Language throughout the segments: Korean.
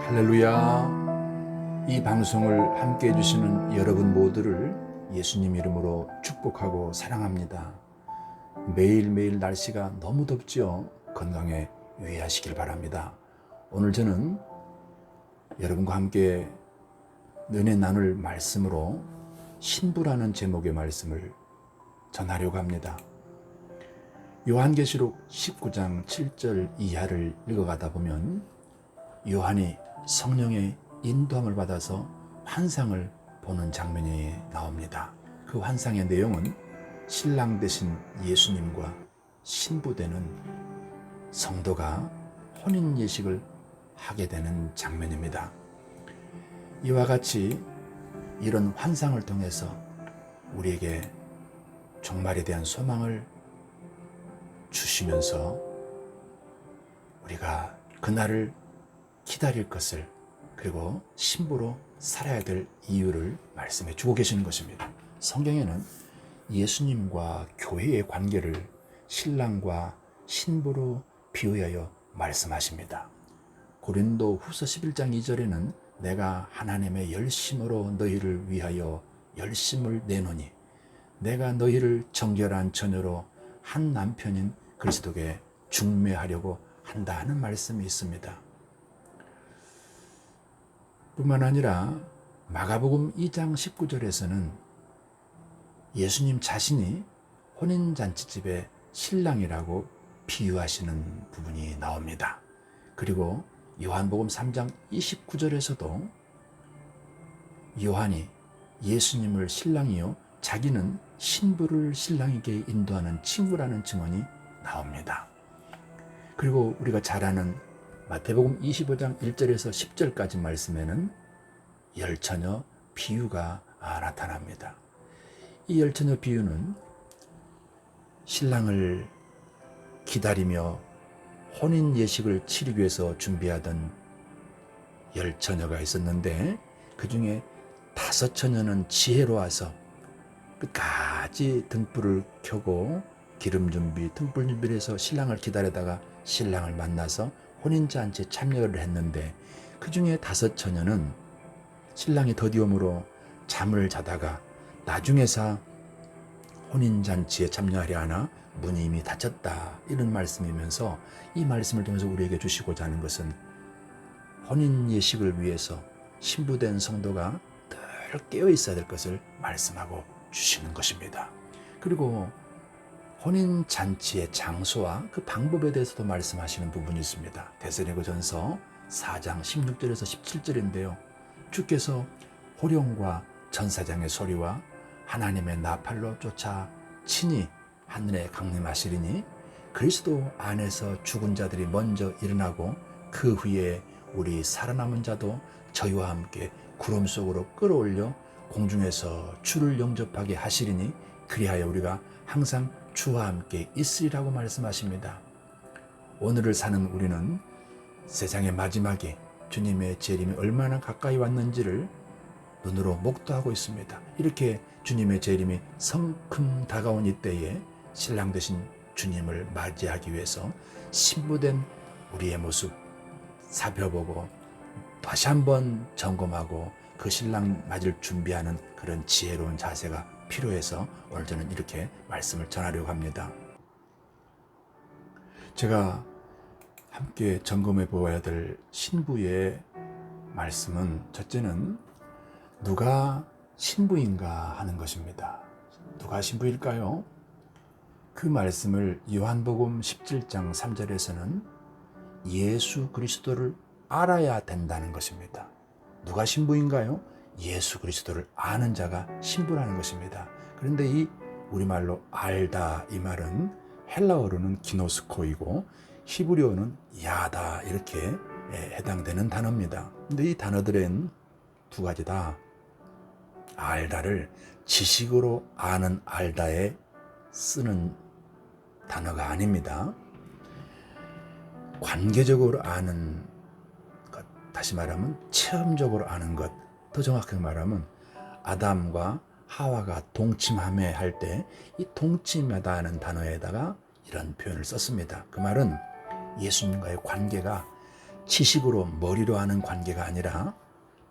할렐루야. 이 방송을 함께 해주시는 여러분 모두를 예수님 이름으로 축복하고 사랑합니다. 매일매일 날씨가 너무 덥지요. 건강에 유의하시길 바랍니다. 오늘 저는 여러분과 함께 은혜 나눌 말씀으로 신부라는 제목의 말씀을 전하려고 합니다. 요한계시록 19장 7절 이하를 읽어가다 보면 요한이 성령의 인도함을 받아서 환상을 보는 장면이 나옵니다. 그 환상의 내용은 신랑 되신 예수님과 신부되는 성도가 혼인 예식을 하게 되는 장면입니다. 이와 같이 이런 환상을 통해서 우리에게 종말에 대한 소망을 주시면서 우리가 그날을 기다릴 것을, 그리고 신부로 살아야 될 이유를 말씀해 주고 계시는 것입니다. 성경에는 예수님과 교회의 관계를 신랑과 신부로 비유하여 말씀하십니다. 고린도 후서 11장 2절에는 내가 하나님의 열심으로 너희를 위하여 열심을 내노니 내가 너희를 정결한 처녀로 한 남편인 그리스도께 중매하려고 한다 하는 말씀이 있습니다. 뿐만 아니라 마가복음 2장 19절에서는 예수님 자신이 혼인잔치집의 신랑이라고 비유하시는 부분이 나옵니다. 그리고 요한복음 3장 29절에서도 요한이 예수님을 신랑이요 자기는 신부를 신랑에게 인도하는 친구라는 증언이 나옵니다. 그리고 우리가 잘 아는 마태복음 25장 1절에서 10절까지 말씀에는 열처녀 비유가 나타납니다. 이 열처녀 비유는 신랑을 기다리며 혼인 예식을 치르기 위해서 준비하던 열처녀가 있었는데 그 중에 5처녀는 지혜로워서 끝까지 등불을 켜고 기름 준비, 등불 준비를 해서 신랑을 기다리다가 신랑을 만나서 혼인잔치에 참여를 했는데 그 중에 5처녀는 신랑이 더디움으로 잠을 자다가 나중에서 혼인잔치에 참여하려 하나 문이 이미 닫혔다, 이런 말씀이면서 이 말씀을 통해서 우리에게 주시고자 하는 것은 혼인 예식을 위해서 신부된 성도가 늘 깨어 있어야 될 것을 말씀하고 주시는 것입니다. 그리고 혼인 잔치의 장소와 그 방법에 대해서도 말씀하시는 부분이 있습니다. 데살로니가전서 4장 16절에서 17절인데요. 주께서 호령과 전사장의 소리와 하나님의 나팔로 쫓아 친히 하늘에 강림하시리니 그리스도 안에서 죽은 자들이 먼저 일어나고 그 후에 우리 살아남은 자도 저희와 함께 구름 속으로 끌어올려 공중에서 주를 영접하게 하시리니 그리하여 우리가 항상 주와 함께 있으리라고 말씀하십니다. 오늘을 사는 우리는 세상의 마지막에 주님의 재림이 얼마나 가까이 왔는지를 눈으로 목도하고 있습니다. 이렇게 주님의 재림이 성큼 다가온 이때에 신랑 되신 주님을 맞이하기 위해서 신부된 우리의 모습 살펴보고 다시 한번 점검하고 그 신랑 맞을 준비하는 그런 지혜로운 자세가 필요해서 오늘 저는 이렇게 말씀을 전하려고 합니다. 제가 함께 점검해 보아야 될 신부의 말씀은 첫째는 누가 신부인가 하는 것입니다. 누가 신부일까요? 그 말씀을 요한복음 17장 3절에서는 예수 그리스도를 알아야 된다는 것입니다. 누가 신부인가요? 예수 그리스도를 아는 자가 신부라는 것입니다. 그런데 이 우리말로 알다, 이 말은 헬라어로는 기노스코이고 히브리어는 야다, 이렇게 해당되는 단어입니다. 근데 이 단어들은 두 가지다. 알다를 지식으로 아는 알다에 쓰는 단어가 아닙니다. 관계적으로 아는 것, 다시 말하면 체험적으로 아는 것, 더 정확하게 말하면 아담과 하와가 동침하며 할 때 이 동침하다는 단어에다가 이런 표현을 썼습니다. 그 말은 예수님과의 관계가 지식으로 머리로 하는 관계가 아니라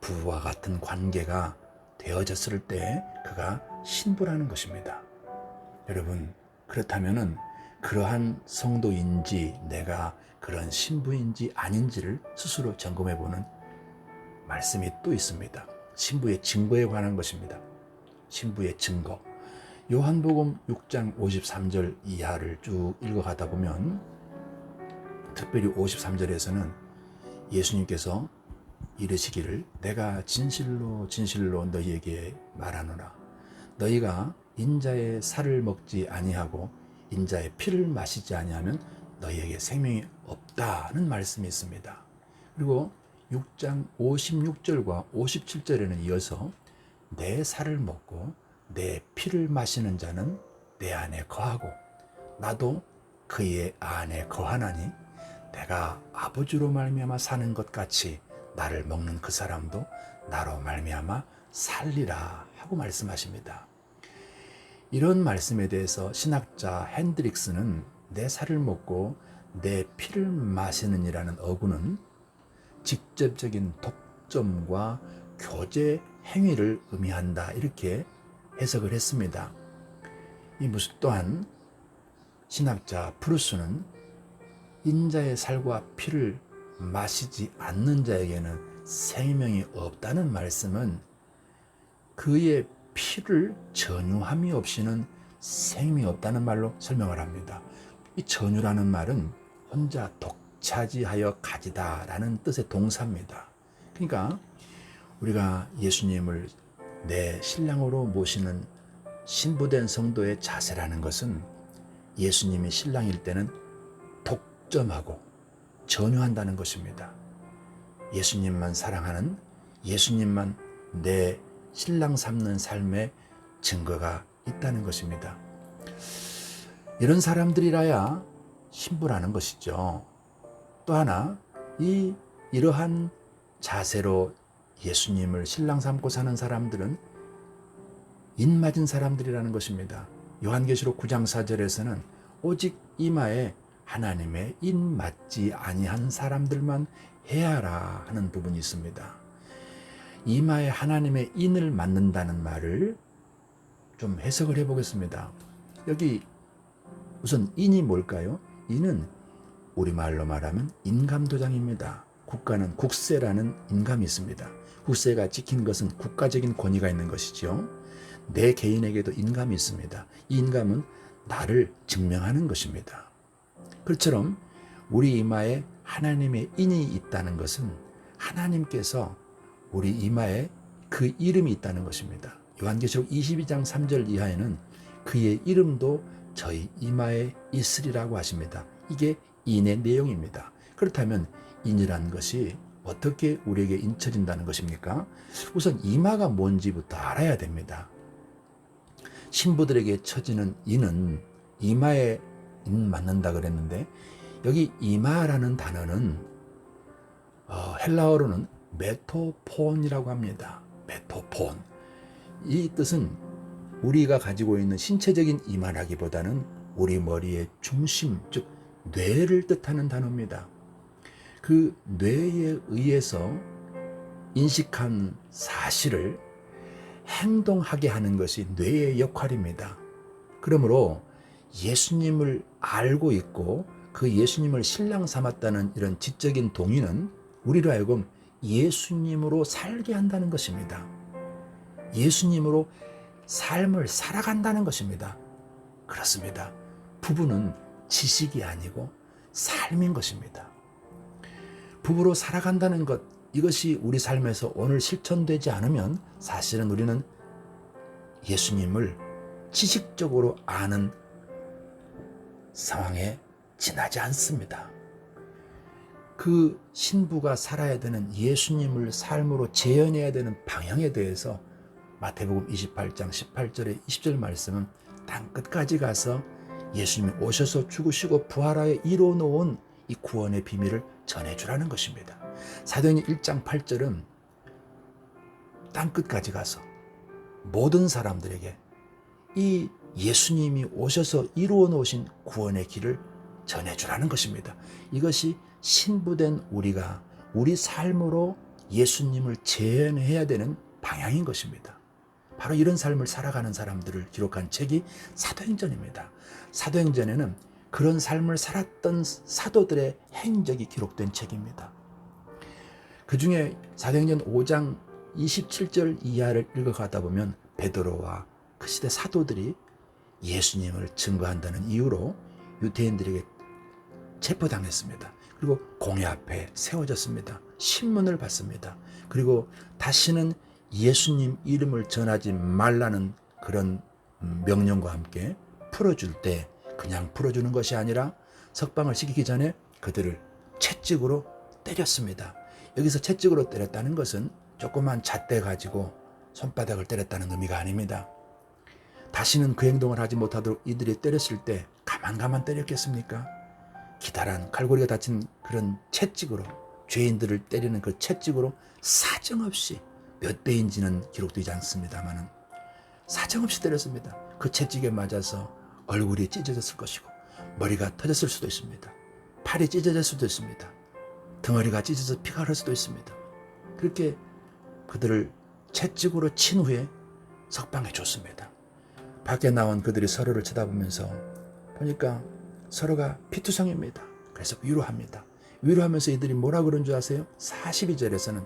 부부와 같은 관계가 되어졌을 때 그가 신부라는 것입니다. 여러분, 그렇다면은 그러한 성도인지 내가 그런 신부인지 아닌지를 스스로 점검해보는 말씀이 또 있습니다. 신부의 증거에 관한 것입니다. 신부의 증거. 요한복음 6장 53절 이하를 쭉 읽어가다 보면 특별히 53절에서는 예수님께서 이르시기를 내가 진실로 진실로 너희에게 말하노라. 너희가 인자의 살을 먹지 아니하고 인자의 피를 마시지 아니하면 너희에게 생명이 없다는 말씀이 있습니다. 그리고 6장 56절과 57절에는 이어서 내 살을 먹고 내 피를 마시는 자는 내 안에 거하고 나도 그의 안에 거하나니 내가 아버지로 말미암아 사는 것 같이 나를 먹는 그 사람도 나로 말미암아 살리라 하고 말씀하십니다. 이런 말씀에 대해서 신학자 핸드릭스는 내 살을 먹고 내 피를 마시는이라는 어구는 직접적인 독점과 교제 행위를 의미한다 이렇게 해석을 했습니다. 이 또한 신학자 프루스는 인자의 살과 피를 마시지 않는 자에게는 생명이 없다는 말씀은 그의 피를 전유함이 없이는 생명이 없다는 말로 설명을 합니다. 이 전유라는 말은 혼자 독차지하여 가지다라는 뜻의 동사입니다. 그러니까 우리가 예수님을 내 신랑으로 모시는 신부된 성도의 자세라는 것은 예수님이 신랑일 때는 독점하고 전유한다는 것입니다. 예수님만 사랑하는, 예수님만 내 신랑 삼는 삶의 증거가 있다는 것입니다. 이런 사람들이라야 신부라는 것이죠. 또 하나, 이러한 자세로 예수님을 신랑 삼고 사는 사람들은 인맞은 사람들이라는 것입니다. 요한계시록 9장 4절에서는 오직 이마에 하나님의 인맞지 아니한 사람들만 해야라 하는 부분이 있습니다. 이마에 하나님의 인을 맞는다는 말을 좀 해석을 해보겠습니다. 여기 우선 인이 뭘까요? 인은 우리말로 말하면 인감도장입니다. 국가는 국세라는 인감이 있습니다. 국세가 찍힌 것은 국가적인 권위가 있는 것이죠. 내 개인에게도 인감이 있습니다. 이 인감은 나를 증명하는 것입니다. 그처럼 우리 이마에 하나님의 인이 있다는 것은 하나님께서 우리 이마에 그 이름이 있다는 것입니다. 요한계시록 22장 3절 이하에는 그의 이름도 저희 이마에 있으리라고 하십니다. 이게 인의 내용입니다. 그렇다면 인이라는 것이 어떻게 우리에게 인쳐진다는 것입니까? 우선 이마가 뭔지부터 알아야 됩니다. 신부들에게 쳐지는 인은 이마에 인 맞는다 그랬는데 여기 이마라는 단어는 헬라어로는 메토폰이라고 합니다. 메토폰. 이 뜻은 우리가 가지고 있는 신체적인 이마라기보다는 우리 머리의 중심, 즉 뇌를 뜻하는 단어입니다. 그 뇌에 의해서 인식한 사실을 행동하게 하는 것이 뇌의 역할입니다. 그러므로 예수님을 알고 있고 그 예수님을 신랑 삼았다는 이런 지적인 동의는 우리로 하여금 예수님으로 살게 한다는 것입니다. 예수님으로 삶을 살아간다는 것입니다. 그렇습니다. 부부는 지식이 아니고 삶인 것입니다. 부부로 살아간다는 것, 이것이 우리 삶에서 오늘 실천되지 않으면 사실은 우리는 예수님을 지식적으로 아는 상황에 지나지 않습니다. 그 신부가 살아야 되는 예수님을 삶으로 재현해야 되는 방향에 대해서 마태복음 28장 18절에 20절 말씀은 땅끝까지 가서 예수님이 오셔서 죽으시고 부활하여 이루어놓은 이 구원의 비밀을 전해주라는 것입니다. 사도행전 1장 8절은 땅끝까지 가서 모든 사람들에게 이 예수님이 오셔서 이루어 놓으신 구원의 길을 전해주라는 것입니다. 이것이 신부된 우리가 우리 삶으로 예수님을 재현해야 되는 방향인 것입니다. 바로 이런 삶을 살아가는 사람들을 기록한 책이 사도행전입니다. 사도행전에는 그런 삶을 살았던 사도들의 행적이 기록된 책입니다. 그 중에 사도행전 5장 27절 이하를 읽어가다 보면 베드로와 그 시대 사도들이 예수님을 증거한다는 이유로 유대인들에게 체포당했습니다. 그리고 공회 앞에 세워졌습니다. 신문을 받습니다. 그리고 다시는 예수님 이름을 전하지 말라는 그런 명령과 함께 풀어줄 때 그냥 풀어주는 것이 아니라 석방을 시키기 전에 그들을 채찍으로 때렸습니다. 여기서 채찍으로 때렸다는 것은 조그만 잣대 가지고 손바닥을 때렸다는 의미가 아닙니다. 다시는 그 행동을 하지 못하도록 이들이 때렸을 때 가만 때렸겠습니까? 기다란 칼고리가 다친 그런 채찍으로, 죄인들을 때리는 그 채찍으로 사정없이 몇 대인지는 기록되지 않습니다만 사정없이 때렸습니다. 그 채찍에 맞아서 얼굴이 찢어졌을 것이고 머리가 터졌을 수도 있습니다. 팔이 찢어질 수도 있습니다. 덩어리가 찢어져서 피가 흐를 수도 있습니다. 그렇게 그들을 채찍으로 친 후에 석방해 줬습니다. 밖에 나온 그들이 서로를 쳐다보면서 보니까 서로가 피투성입니다. 그래서 위로합니다. 위로하면서 이들이 뭐라 그런 줄 아세요? 42절에서는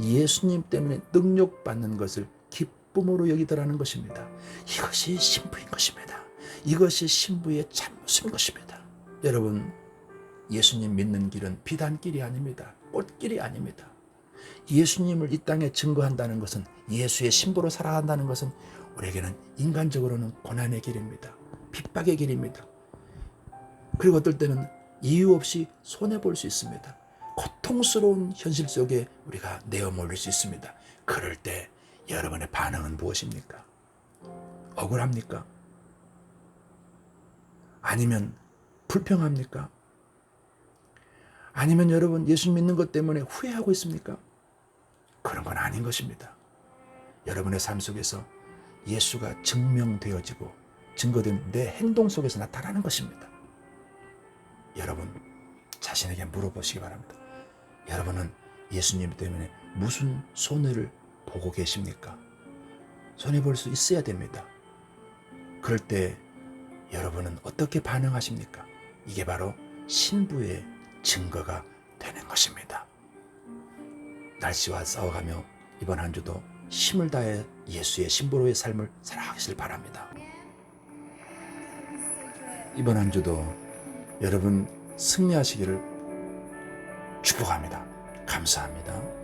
예수님 때문에 능욕받는 것을 기쁨으로 여기더라는 것입니다. 이것이 신부인 것입니다. 이것이 신부의 참모습인 것입니다. 여러분, 예수님 믿는 길은 비단길이 아닙니다. 꽃길이 아닙니다. 예수님을 이 땅에 증거한다는 것은, 예수의 신부로 살아간다는 것은 우리에게는 인간적으로는 고난의 길입니다. 핍박의 길입니다. 그리고 어떨 때는 이유 없이 손해볼 수 있습니다. 고통스러운 현실 속에 우리가 내어몰릴 수 있습니다. 그럴 때 여러분의 반응은 무엇입니까? 억울합니까? 아니면 불평합니까? 아니면 여러분 예수 믿는 것 때문에 후회하고 있습니까? 그런 건 아닌 것입니다. 여러분의 삶 속에서 예수가 증명되어지고 증거된 내 행동 속에서 나타나는 것입니다. 여러분 자신에게 물어보시기 바랍니다. 여러분은 예수님 때문에 무슨 손해를 보고 계십니까? 손해볼 수 있어야 됩니다. 그럴 때 여러분은 어떻게 반응하십니까? 이게 바로 신부의 증거가 되는 것입니다. 날씨와 싸워가며 이번 한 주도 힘을 다해 예수의 신부로의 삶을 살아가시길 바랍니다. 이번 한 주도 여러분 승리하시기를 축복합니다. 감사합니다.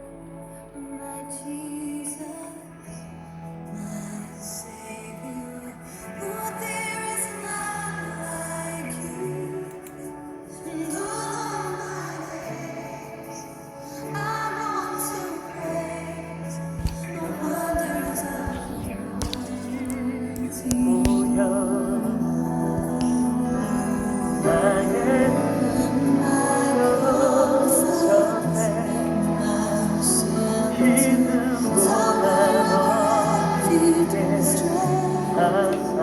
I